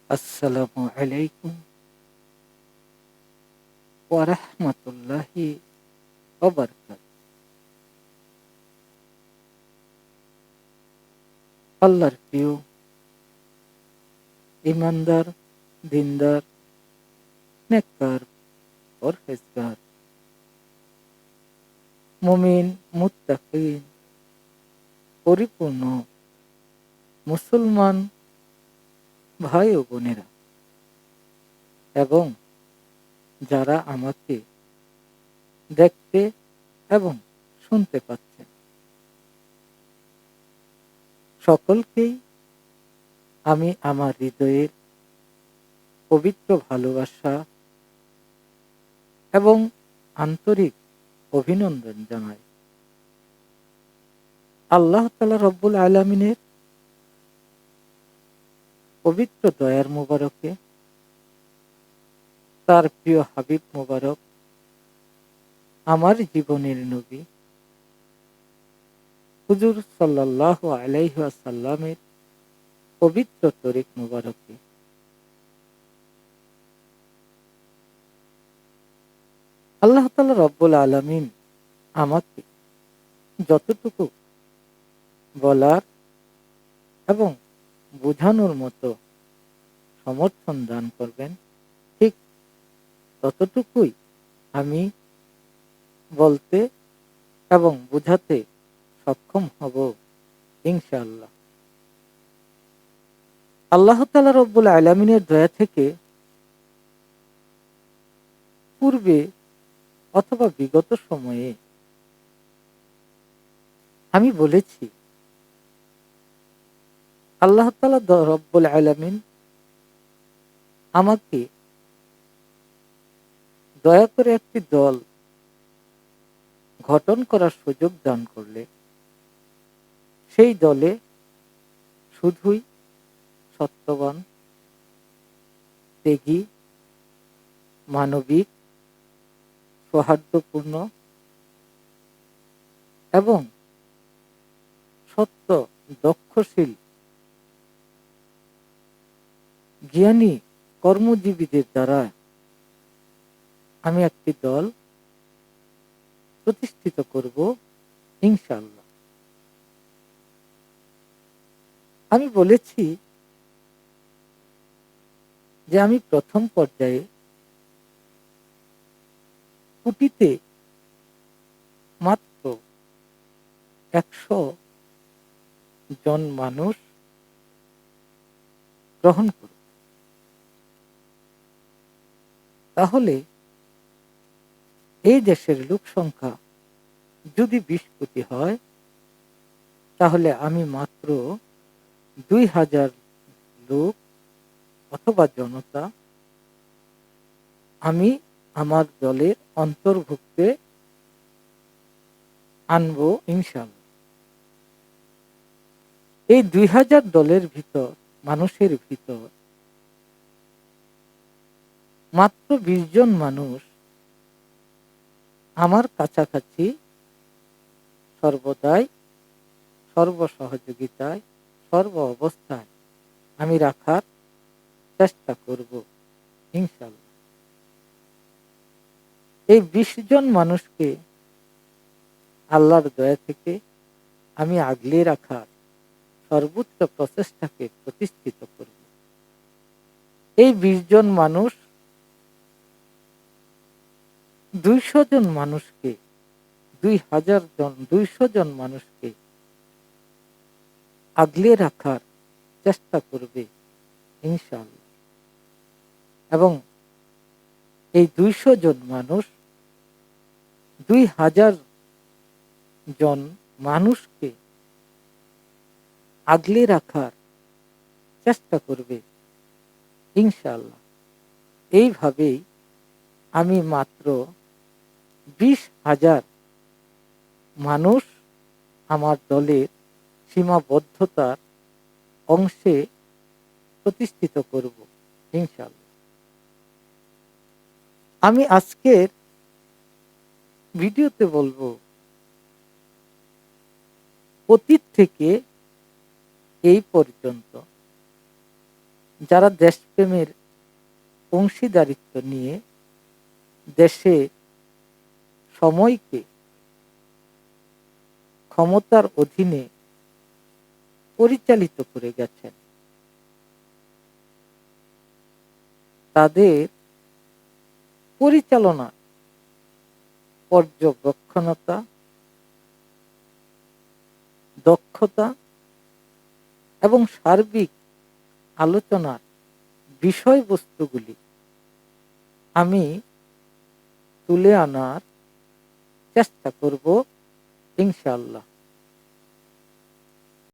আসসালামু আলাইকুম ওয়া রাহমাতুল্লাহি ওয়া বারাকাতুহু। আল্লাহর প্রিয় ঈমানদার, দিনদার, নেককার, পরহেজগার, মুমিন, মুত্তাকিন, পরিপূর্ণ মুসলমান ভাই ও বোনেরা এবং যারা আমাকে দেখতে এবং শুনতে পাচ্ছেন, সকলকেই আমি আমার হৃদয়ের পবিত্র ভালোবাসা এবং আন্তরিক অভিনন্দন জানাই। আল্লাহ তাআলা রব্বুল আলামিনের পবিত্র দয়ার মোবারকে, তার প্রিয় হাবিব মোবারক, আমার জীবনের নবী হুজুর সাল্লাল্লাহু আলাইহি ওয়াসাল্লামের পবিত্র তরিক মোবারকে আল্লাহ তাআলা রব্বুল আলামিন আমাকে যতটুকু বলার এবং বোঝানোর মতো সমর্থন দান করবেন, ঠিক ততটুকুই আমি বলতে এবং বোঝাতে সক্ষম হব ইনশাআল্লাহ। আল্লাহ তাআলা রব্বুল আলামিনের দয়া থেকে পূর্বে অথবা বিগত সময়ে আমি বলেছি, আল্লাহ তাআলা রব্বুল আলামিন আমাকে দয়া করে একটি দল গঠন করার সুযোগ দান করলে সেই দলে শুধুই সত্যবান, ত্যাগী, মানবিক, সৌহার্দ্যপূর্ণ এবং সত্য, দক্ষশীল, জ্ঞানী কর্মজীবীদের দ্বারা আমি একটি দল প্রতিষ্ঠিত করব ইনশাআল্লাহ। আমি বলেছি যে আমি প্রথম পর্যায়ে কুটিতে মাত্র ১০০ জন মানুষ গ্রহণ করব। তাহলে এই দেশের লোক সংখ্যা যদি ২০ কোটি হয়, তাহলে আমি মাত্র ২,০০০ লোক অথবা জনতা আমি আমার দলের অন্তর্ভুক্তে আনবো ইনশাআল্লাহ। এই ২,০০০ দলের ভিতর, মানুষের ভিতর মাত্র ২০ জন মানুষ আমার কাছাকাছি সর্বদাই, সর্বসহযোগিতায়, সর্ব অবস্থায় আমি রাখার চেষ্টা করব ইনশাআল্লাহ। এই ২০ জন মানুষকে আল্লাহর দয়া থেকে আমি আগলে রাখার সর্বোচ্চ প্রচেষ্টাকে প্রতিষ্ঠিত করব। এই ২০ জন মানুষ ২০০ জন মানুষকে, ২,০০০ জন, ২০০ জন মানুষকে আগলে রাখার চেষ্টা করবে ইনশাআল্লাহ। এবং এই ২০০ জন মানুষ ২,০০০ জন মানুষকে আগলে রাখার চেষ্টা করবে ইনশাআল্লাহ। এইভাবেই আমি মাত্র ২০,০০০ মানুষ আমার দলের সীমাবদ্ধতার অংশে প্রতিষ্ঠিত করব ইনশাআল্লাহ। আমি আজকের ভিডিওতে বলবো, অতীত থেকে এই পর্যন্ত যারা দেশপ্রেমের অংশীদারিত্ব নিয়ে দেশে সময়কে ক্ষমতার অধীনে পরিচালিত করে গেছেন, তাদের পরিচালনা, পর্যবেক্ষণতা, দক্ষতা এবং সার্বিক আলোচনার বিষয়বস্তুগুলি আমি তুলে আনার চেষ্টা করব ইনশাআল্লাহ।